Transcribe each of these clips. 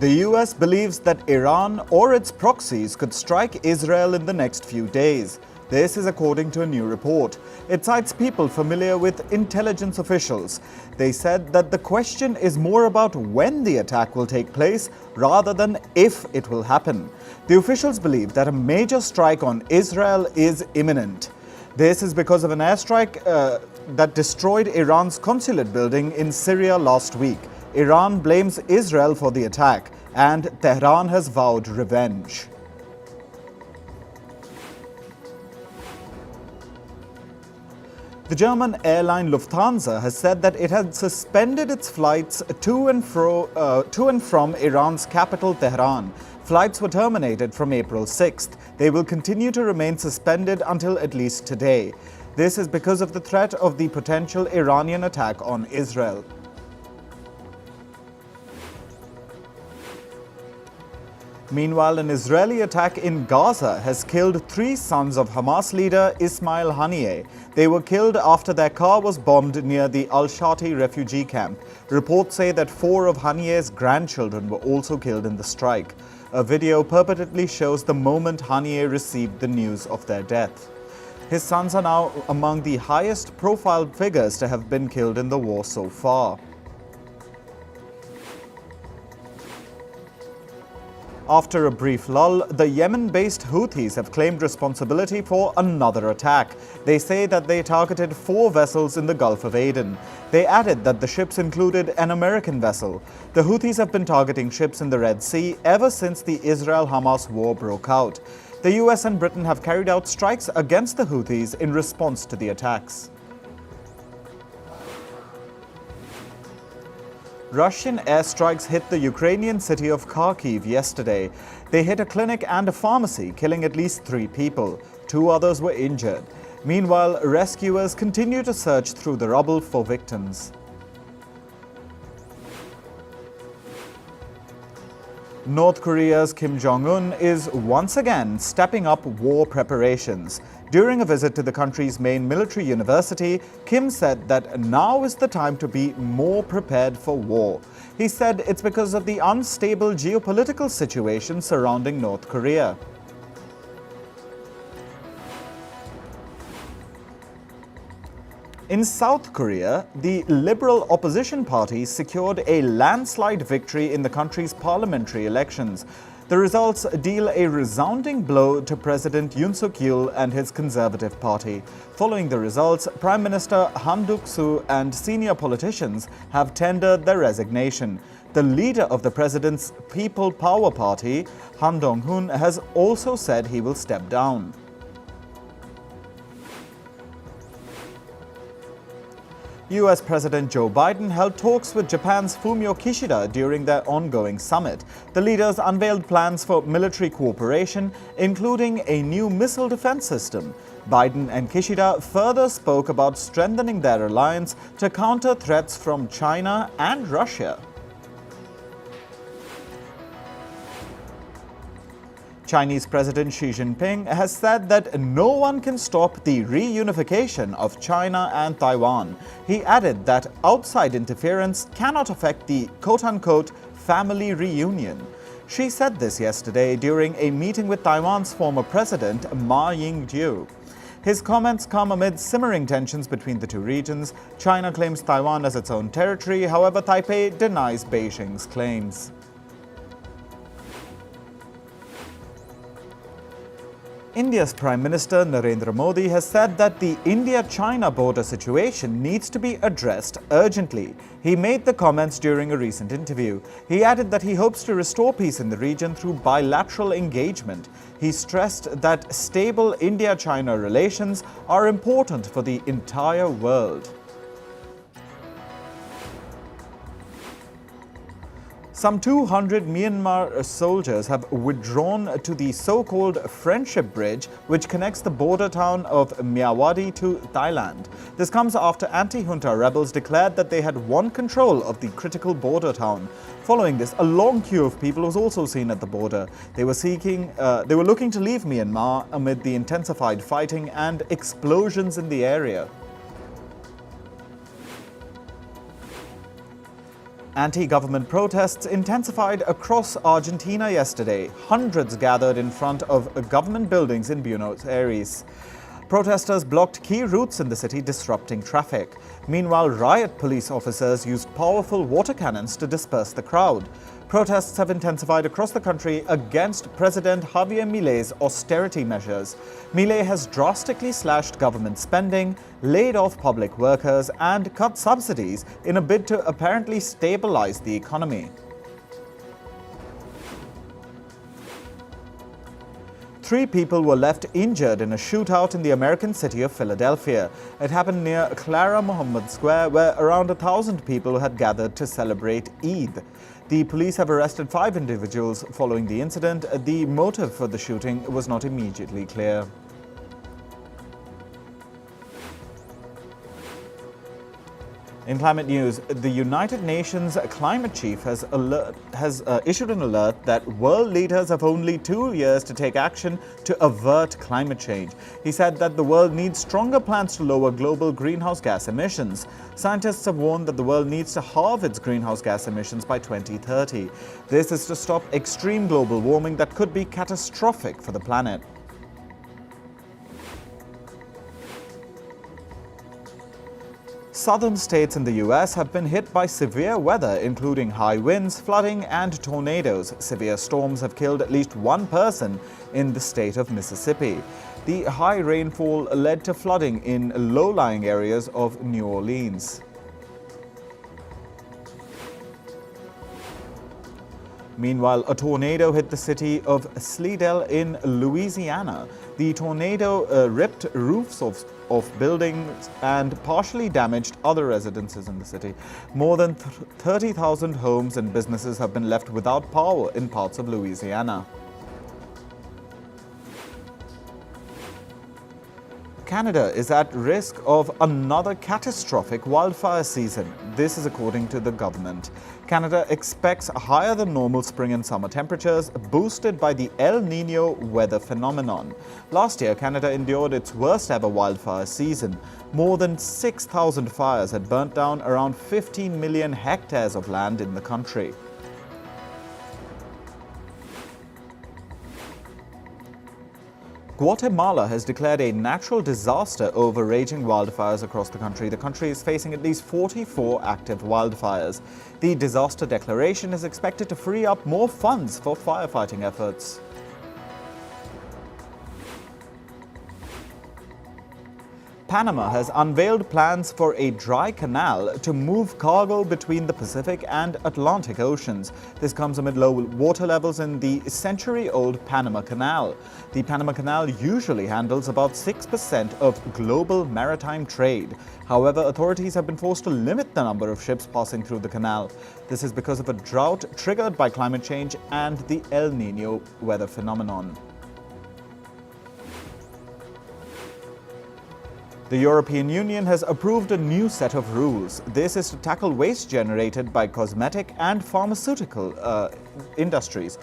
The US believes that Iran or its proxies could strike Israel in the next few days. This is according to a new report. It cites people familiar with intelligence officials. They said that the question is more about when the attack will take place rather than if it will happen. The officials believe that a major strike on Israel is imminent. This is because of an airstrike that destroyed Iran's consulate building in Syria last week. Iran blames Israel for the attack, and Tehran has vowed revenge. The German airline Lufthansa has said that it had suspended its flights to and from Iran's capital Tehran. Flights were terminated from April 6th. They will continue to remain suspended until at least today. This is because of the threat of the potential Iranian attack on Israel. Meanwhile, an Israeli attack in Gaza has killed 3 sons of Hamas leader Ismail Haniyeh. They were killed after their car was bombed near the Al-Shati refugee camp. Reports say that 4 of Haniyeh's grandchildren were also killed in the strike. A video purportedly shows the moment Haniyeh received the news of their death. His sons are now among the highest profile figures to have been killed in the war so far. After a brief lull, the Yemen-based Houthis have claimed responsibility for another attack. They say that they targeted 4 vessels in the Gulf of Aden. They added that the ships included an American vessel. The Houthis have been targeting ships in the Red Sea ever since the Israel-Hamas war broke out. The US and Britain have carried out strikes against the Houthis in response to the attacks. Russian airstrikes hit the Ukrainian city of Kharkiv yesterday. They hit a clinic and a pharmacy, killing at least 3 people. 2 others were injured. Meanwhile, rescuers continue to search through the rubble for victims. North Korea's Kim Jong Un is once again stepping up war preparations. During a visit to the country's main military university, Kim said that now is the time to be more prepared for war. He said it's because of the unstable geopolitical situation surrounding North Korea. In South Korea, the Liberal opposition party secured a landslide victory in the country's parliamentary elections. The results deal a resounding blow to President Yoon Suk-yeol and his Conservative Party. Following the results, Prime Minister Han Duck-soo and senior politicians have tendered their resignation. The leader of the president's People Power Party, Han Dong-hoon, has also said he will step down. US President Joe Biden held talks with Japan's Fumio Kishida during their ongoing summit. The leaders unveiled plans for military cooperation, including a new missile defense system. Biden and Kishida further spoke about strengthening their alliance to counter threats from China and Russia. Chinese President Xi Jinping has said that no one can stop the reunification of China and Taiwan. He added that outside interference cannot affect the quote-unquote family reunion. Xi said this yesterday during a meeting with Taiwan's former president Ma Ying-jeou. His comments come amid simmering tensions between the 2 regions. China claims Taiwan as its own territory, however, Taipei denies Beijing's claims. India's Prime Minister Narendra Modi has said that the India-China border situation needs to be addressed urgently. He made the comments during a recent interview. He added that he hopes to restore peace in the region through bilateral engagement. He stressed that stable India-China relations are important for the entire world. Some 200 Myanmar soldiers have withdrawn to the so-called Friendship Bridge, which connects the border town of Myawaddy to Thailand. This comes after anti-junta rebels declared that they had won control of the critical border town. Following this, a long queue of people was also seen at the border. They were looking to leave Myanmar amid the intensified fighting and explosions in the area. Anti-government protests intensified across Argentina yesterday. Hundreds gathered in front of government buildings in Buenos Aires. Protesters blocked key routes in the city, disrupting traffic. Meanwhile, riot police officers used powerful water cannons to disperse the crowd. Protests have intensified across the country against President Javier Milei's austerity measures. Milei has drastically slashed government spending, laid off public workers, and cut subsidies in a bid to apparently stabilize the economy. Three people were left injured in a shootout in the American city of Philadelphia. It happened near Clara Muhammad Square, where around 1,000 people had gathered to celebrate Eid. The police have arrested 5 individuals following the incident. The motive for the shooting was not immediately clear. In climate news, the United Nations climate chief has issued an alert that world leaders have only 2 years to take action to avert climate change. He said that the world needs stronger plans to lower global greenhouse gas emissions. Scientists have warned that the world needs to halve its greenhouse gas emissions by 2030. This is to stop extreme global warming that could be catastrophic for the planet. Southern states in the U.S. have been hit by severe weather, including high winds, flooding, and tornadoes. Severe storms have killed at least 1 person in the state of Mississippi. The high rainfall led to flooding in low-lying areas of New Orleans. Meanwhile, a tornado hit the city of Slidell in Louisiana. The tornado ripped roofs of buildings and partially damaged other residences in the city. More than 30,000 homes and businesses have been left without power in parts of Louisiana. Canada is at risk of another catastrophic wildfire season. This is according to the government. Canada expects higher than normal spring and summer temperatures, boosted by the El Niño weather phenomenon. Last year, Canada endured its worst ever wildfire season. More than 6,000 fires had burnt down around 15 million hectares of land in the country. Guatemala has declared a natural disaster over raging wildfires across the country. The country is facing at least 44 active wildfires. The disaster declaration is expected to free up more funds for firefighting efforts. Panama has unveiled plans for a dry canal to move cargo between the Pacific and Atlantic Oceans. This comes amid low water levels in the century-old Panama Canal. The Panama Canal usually handles about 6% of global maritime trade. However, authorities have been forced to limit the number of ships passing through the canal. This is because of a drought triggered by climate change and the El Niño weather phenomenon. The European Union has approved a new set of rules. This is to tackle waste generated by cosmetic and pharmaceutical industries.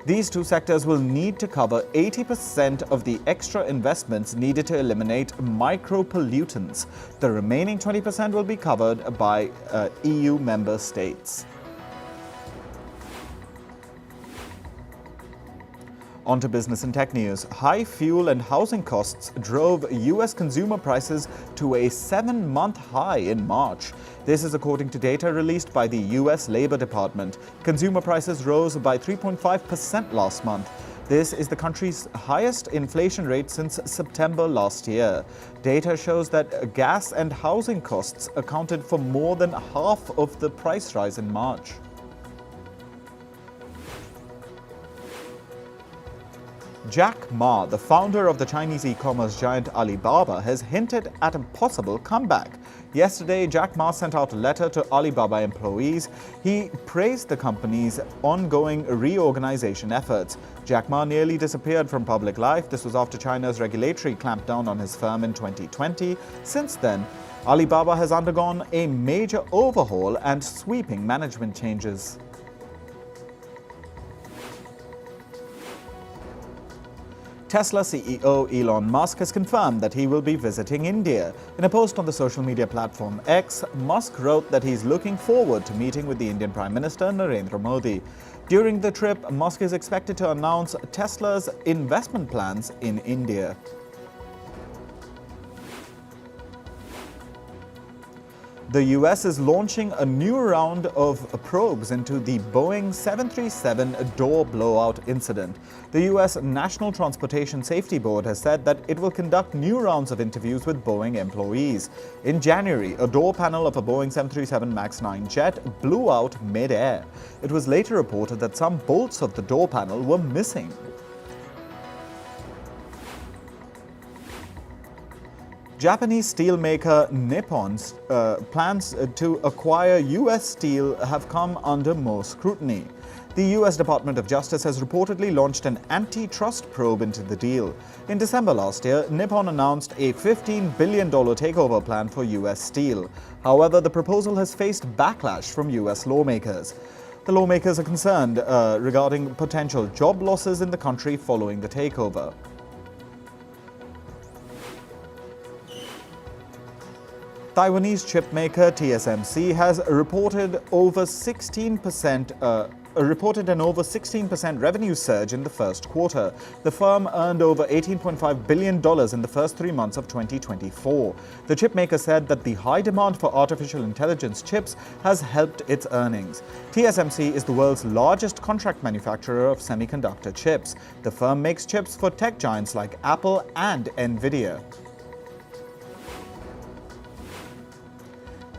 These two sectors will need to cover 80% of the extra investments needed to eliminate micropollutants. The remaining 20% will be covered by EU member states. On to business and tech news. High fuel and housing costs drove U.S. consumer prices to a 7-month high in March. This is according to data released by the U.S. Labor Department. Consumer prices rose by 3.5% last month. This is the country's highest inflation rate since September last year. Data shows that gas and housing costs accounted for more than half of the price rise in March. Jack Ma, the founder of the Chinese e-commerce giant Alibaba, has hinted at a possible comeback. Yesterday, Jack Ma sent out a letter to Alibaba employees. He praised the company's ongoing reorganization efforts. Jack Ma nearly disappeared from public life. This was after China's regulatory clampdown on his firm in 2020. Since then, Alibaba has undergone a major overhaul and sweeping management changes. Tesla CEO Elon Musk has confirmed that he will be visiting India. In a post on the social media platform X, Musk wrote that he's looking forward to meeting with the Indian Prime Minister Narendra Modi. During the trip, Musk is expected to announce Tesla's investment plans in India. The US is launching a new round of probes into the Boeing 737 door blowout incident. The US National Transportation Safety Board has said that it will conduct new rounds of interviews with Boeing employees. In January, a door panel of a Boeing 737 MAX 9 jet blew out mid-air. It was later reported that some bolts of the door panel were missing. Japanese steelmaker Nippon plans to acquire US steel have come under more scrutiny. The US Department of Justice has reportedly launched an antitrust probe into the deal. In December last year, Nippon announced a $15 billion takeover plan for US steel. However, the proposal has faced backlash from US lawmakers. The lawmakers are concerned regarding potential job losses in the country following the takeover. Taiwanese chipmaker TSMC has reported an over 16% revenue surge in the first quarter. The firm earned over $18.5 billion in the first 3 months of 2024. The chipmaker said that the high demand for artificial intelligence chips has helped its earnings. TSMC is the world's largest contract manufacturer of semiconductor chips. The firm makes chips for tech giants like Apple and Nvidia.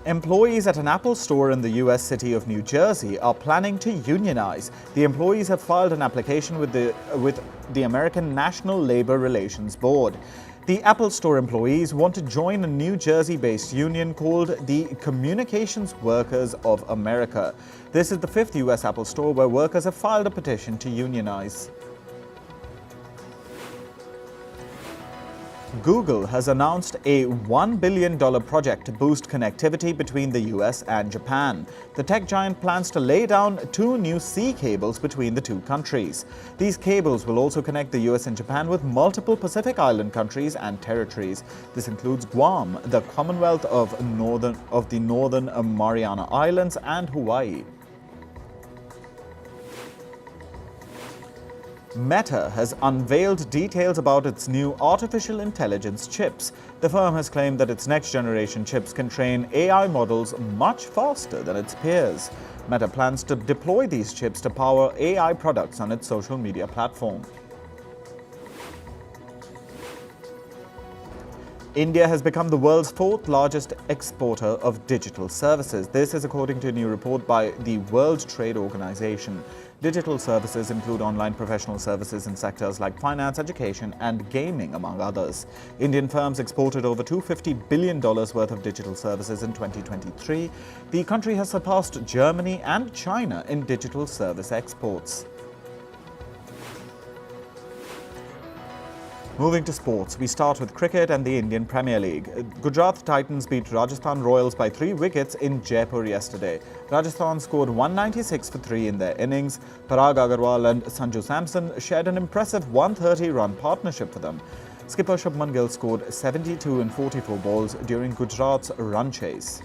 Employees at an Apple store in the U.S. city of New Jersey are planning to unionize. The employees have filed an application with the American National Labor Relations Board. The Apple Store employees want to join a New Jersey-based union called the Communications Workers of America. This is the 5th U.S. Apple Store where workers have filed a petition to unionize. Google has announced a $1 billion project to boost connectivity between the US and Japan. The tech giant plans to lay down 2 new sea cables between the two countries. These cables will also connect the US and Japan with multiple Pacific Island countries and territories. This includes Guam, the Commonwealth of the Northern Mariana Islands, and Hawaii. Meta has unveiled details about its new artificial intelligence chips. The firm has claimed that its next-generation chips can train AI models much faster than its peers. Meta plans to deploy these chips to power AI products on its social media platform. India has become the world's 4th largest exporter of digital services. This is according to a new report by the World Trade Organization. Digital services include online professional services in sectors like finance, education, and gaming, among others. Indian firms exported over $250 billion worth of digital services in 2023. The country has surpassed Germany and China in digital service exports. Moving to sports, we start with cricket and the Indian Premier League. Gujarat Titans beat Rajasthan Royals by 3 wickets in Jaipur yesterday. Rajasthan scored 196 for 3 in their innings. Parag Agarwal and Sanju Samson shared an impressive 130-run partnership for them. Skipper Shubman Gill scored 72 in 44 balls during Gujarat's run chase.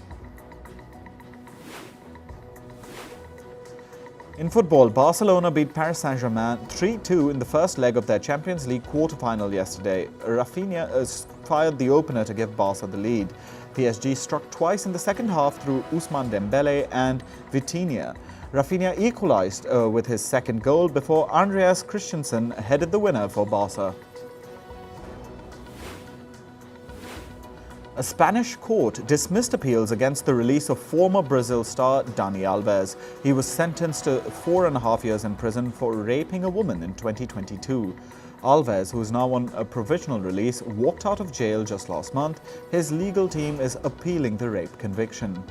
In football, Barcelona beat Paris Saint-Germain 3-2 in the first leg of their Champions League quarter-final yesterday. Rafinha fired the opener to give Barca the lead. PSG struck twice in the second half through Ousmane Dembele and Vitinha. Rafinha equalized with his second goal before Andreas Christensen headed the winner for Barca. A Spanish court dismissed appeals against the release of former Brazil star Dani Alves. He was sentenced to 4.5 years in prison for raping a woman in 2022. Alves, who is now on a provisional release, walked out of jail just last month. His legal team is appealing the rape conviction.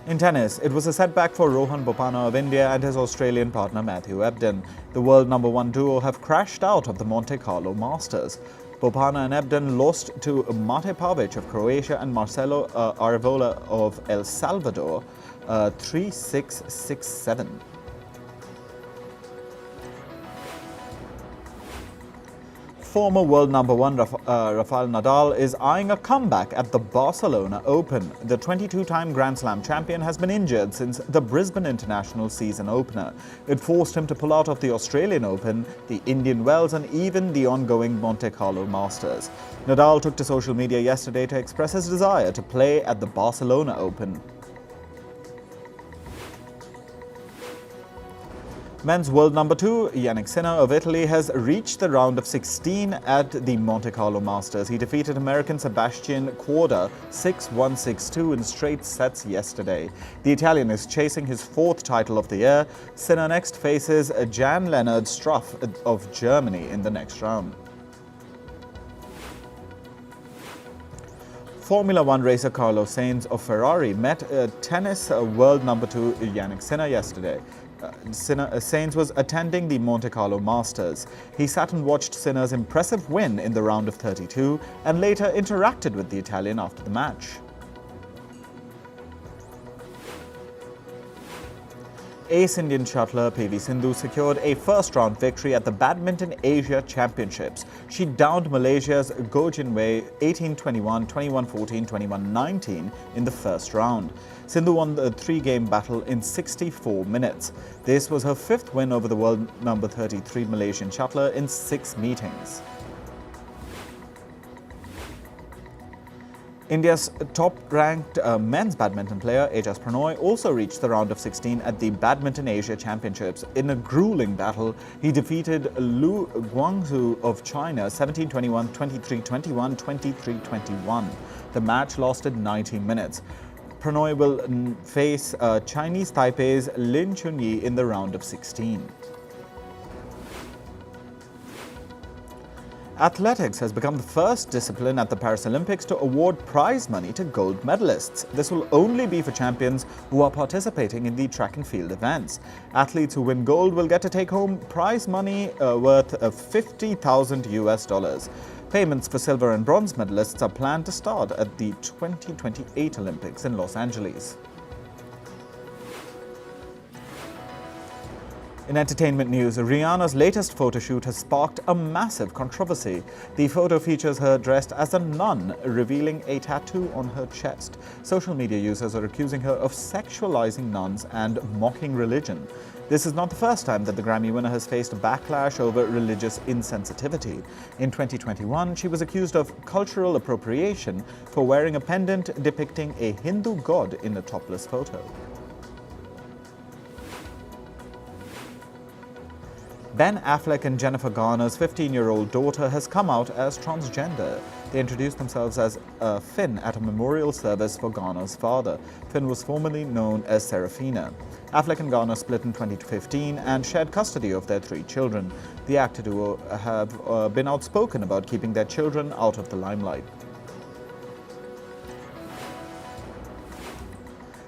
In tennis, it was a setback for Rohan Bopanna of India and his Australian partner Matthew Ebden. The world number 1 duo have crashed out of the Monte Carlo Masters. Bopanna and Ebden lost to Mate Pavic of Croatia and Marcelo Arevalo of El Salvador 3-6, 6-7. Former world number one Rafael Nadal is eyeing a comeback at the Barcelona Open. The 22-time Grand Slam champion has been injured since the Brisbane International season opener. It forced him to pull out of the Australian Open, the Indian Wells and even the ongoing Monte Carlo Masters. Nadal took to social media yesterday to express his desire to play at the Barcelona Open. Men's world number 2, Jannik Sinner of Italy, has reached the round of 16 at the Monte Carlo Masters. He defeated American Sebastian Corda 6-1, 6-2 in straight sets yesterday. The Italian is chasing his 4th title of the year. Sinner next faces Jan-Lennard Struff of Germany in the next round. Formula One racer Carlos Sainz of Ferrari met tennis world number 2 Jannik Sinner yesterday. Sainz was attending the Monte Carlo Masters. He sat and watched Sinner's impressive win in the round of 32 and later interacted with the Italian after the match. Ace Indian shuttler PV Sindhu secured a first-round victory at the Badminton Asia Championships. She downed Malaysia's Goh Jin Wei 18-21, 21-14, 21-19 in the first round. Sindhu won the 3-game battle in 64 minutes. This was her 5th win over the world number 33 Malaysian shuttler in 6 meetings. India's top-ranked men's badminton player, Ajaz Pranoy, also reached the round of 16 at the Badminton Asia Championships. In a grueling battle, he defeated Lu Guangzhou of China 17-21, 23-21, 23-21. The match lasted 90 minutes. Pranoy will face Chinese Taipei's Lin Chunyi in the round of 16. Athletics has become the first discipline at the Paris Olympics to award prize money to gold medalists. This will only be for champions who are participating in the track and field events. Athletes who win gold will get to take home prize money worth $50,000. Payments for silver and bronze medalists are planned to start at the 2028 Olympics in Los Angeles. In entertainment news, Rihanna's latest photo shoot has sparked a massive controversy. The photo features her dressed as a nun, revealing a tattoo on her chest. Social media users are accusing her of sexualizing nuns and mocking religion. This is not the first time that the Grammy winner has faced a backlash over religious insensitivity. In 2021, she was accused of cultural appropriation for wearing a pendant depicting a Hindu god in a topless photo. Ben Affleck and Jennifer Garner's 15-year-old daughter has come out as transgender. They introduced themselves as Finn at a memorial service for Garner's father. Finn was formerly known as Serafina. Affleck and Garner split in 2015 and shared custody of their 3 children. The actor duo have been outspoken about keeping their children out of the limelight.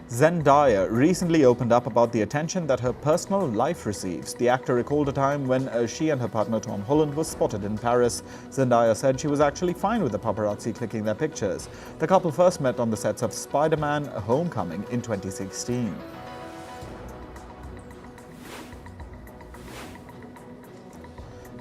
Zendaya recently opened up about the attention that her personal life receives. The actor recalled a time when she and her partner Tom Holland were spotted in Paris. Zendaya said she was actually fine with the paparazzi clicking their pictures. The couple first met on the sets of Spider-Man: Homecoming in 2016.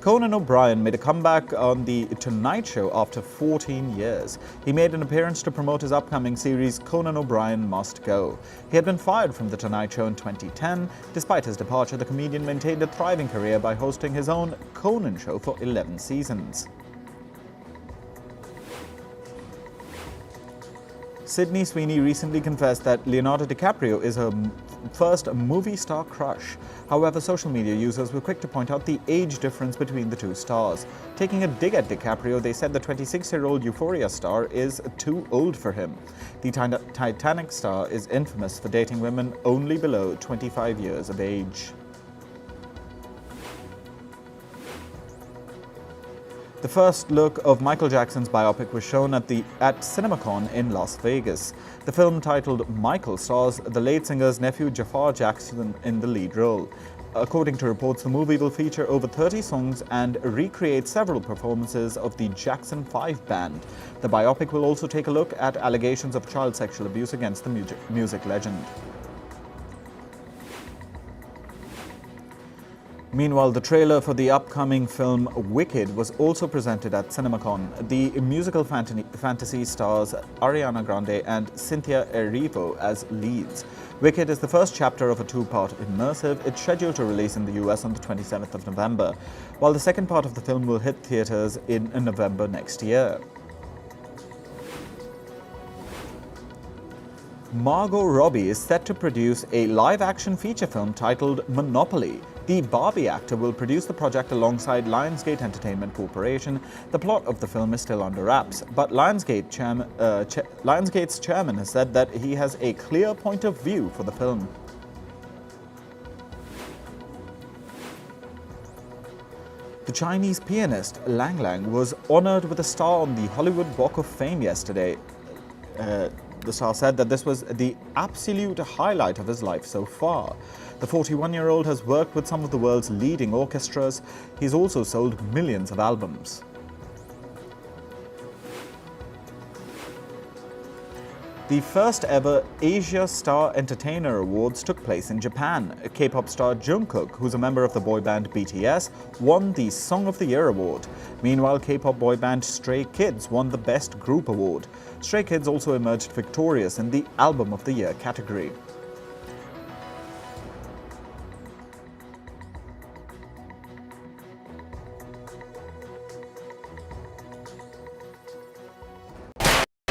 Conan O'Brien made a comeback on The Tonight Show after 14 years. He made an appearance to promote his upcoming series, Conan O'Brien Must Go. He had been fired from The Tonight Show in 2010. Despite his departure, the comedian maintained a thriving career by hosting his own Conan show for 11 seasons. Sydney Sweeney recently confessed that Leonardo DiCaprio is her first movie star crush. However, social media users were quick to point out the age difference between the 2 stars. Taking a dig at DiCaprio, they said the 26-year-old Euphoria star is too old for him. The Titanic star is infamous for dating women only below 25 years of age. The first look of Michael Jackson's biopic was shown at CinemaCon in Las Vegas. The film, titled Michael, stars the late singer's nephew Jafar Jackson in the lead role. According to reports, the movie will feature over 30 songs and recreate several performances of the Jackson 5 band. The biopic will also take a look at allegations of child sexual abuse against the music legend. Meanwhile, the trailer for the upcoming film Wicked was also presented at CinemaCon. The musical fantasy stars Ariana Grande and Cynthia Erivo as leads. Wicked is the first chapter of a two-part immersive. It's scheduled to release in the US on the 27th of November, while the second part of the film will hit theaters in November next year. Margot Robbie is set to produce a live-action feature film titled Monopoly. The Barbie actor will produce the project alongside Lionsgate Entertainment Corporation. The plot of the film is still under wraps, but Lionsgate's chairman has said that he has a clear point of view for the film. The Chinese pianist Lang Lang was honored with a star on the Hollywood Walk of Fame yesterday. The star said that this was the absolute highlight of his life so far. The 41-year-old has worked with some of the world's leading orchestras. He's also sold millions of albums. The first ever Asia Star Entertainer Awards took place in Japan. K-pop star Jungkook, who's a member of the boy band BTS, won the Song of the Year award. Meanwhile, K-pop boy band Stray Kids won the Best Group award. Stray Kids also emerged victorious in the Album of the Year category.